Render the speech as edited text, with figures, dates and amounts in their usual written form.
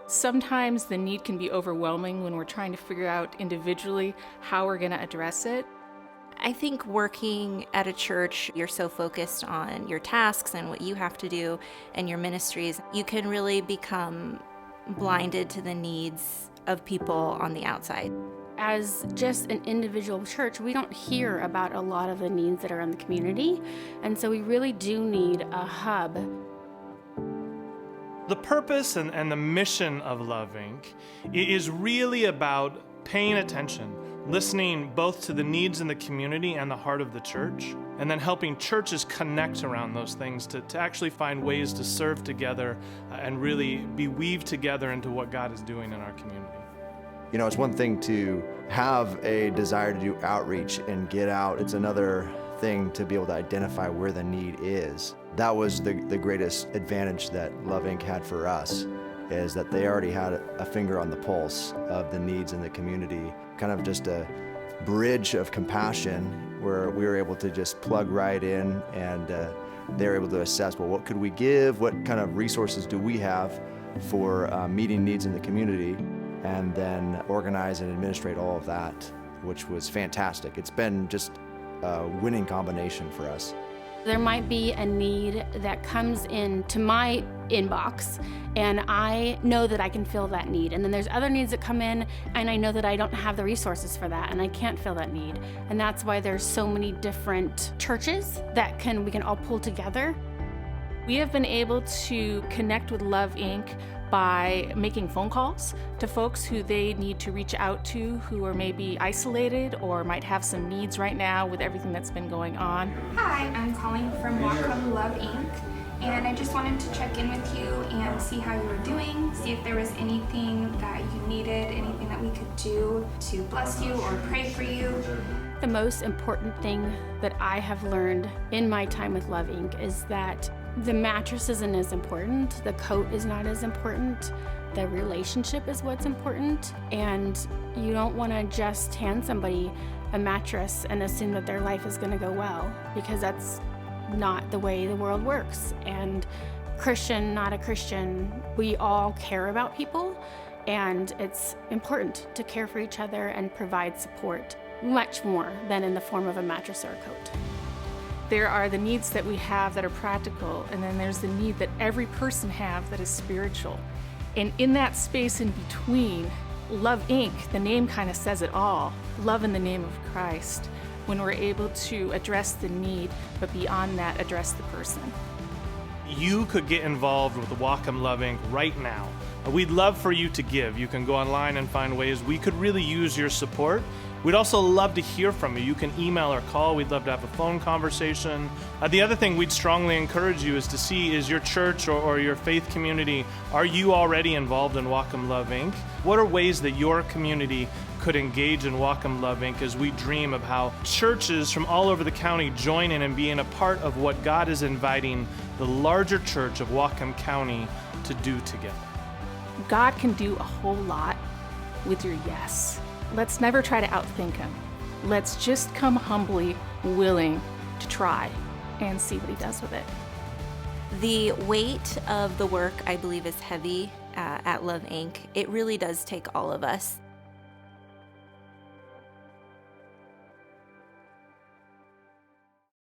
Sometimes the need can be overwhelming when we're trying to figure out individually how we're going to address it. I think working at a church, you're so focused on your tasks and what you have to do and your ministries, you can really become blinded to the needs of people on the outside. As just an individual church, we don't hear about a lot of the needs that are in the community, and so we really do need a hub. The purpose and the mission of Love Inc. is really about paying attention, listening both to the needs in the community and the heart of the church, and then helping churches connect around those things to actually find ways to serve together and really be weaved together into what God is doing in our community. You know, it's one thing to have a desire to do outreach and get out. It's another thing to be able to identify where the need is. That was the greatest advantage that Love Inc. had for us, is that they already had a finger on the pulse of the needs in the community, kind of just a bridge of compassion where we were able to just plug right in, and they were able to assess, well, what could we give? What kind of resources do we have for meeting needs in the community? And then organize and administrate all of that, which was fantastic. It's been just a winning combination for us. There might be a need that comes into my inbox, and I know that I can fill that need. And then there's other needs that come in, and I know that I don't have the resources for that, and I can't fill that need. And that's why there's so many different churches that we can all pull together. We have been able to connect with Love Inc. by making phone calls to folks who they need to reach out to, who are maybe isolated or might have some needs right now with everything that's been going on. Hi, I'm calling from Whatcom Love INC, and I just wanted to check in with you and see how you were doing, see if there was anything that you needed, anything that we could do to bless you or pray for you. The most important thing that I have learned in my time with Love Inc. is that the mattress isn't as important, the coat is not as important, the relationship is what's important, and you don't want to just hand somebody a mattress and assume that their life is going to go well, because that's not the way the world works. And Christian, not a Christian, we all care about people, and it's important to care for each other and provide support, much more than in the form of a mattress or a coat. There are the needs that we have that are practical, and then there's the need that every person have that is spiritual. And in that space in between, Love Inc., the name kind of says it all. Love in the name of Christ, when we're able to address the need, but beyond that, address the person. You could get involved with Whatcom Love Inc. right now. We'd love for you to give. You can go online and find ways. We could really use your support. We'd also love to hear from you. You can email or call. We'd love to have a phone conversation. The other thing we'd strongly encourage you is to see, is your church or your faith community, are you already involved in Whatcom Love Inc.? What are ways that your community could engage in Whatcom Love Inc. as we dream of how churches from all over the county join in and being a part of what God is inviting the larger church of Whatcom County to do together? God can do a whole lot with your yes. Let's never try to outthink him. Let's just come humbly willing to try and see what he does with it. The weight of the work, I believe, is heavy at Love Inc. It really does take all of us.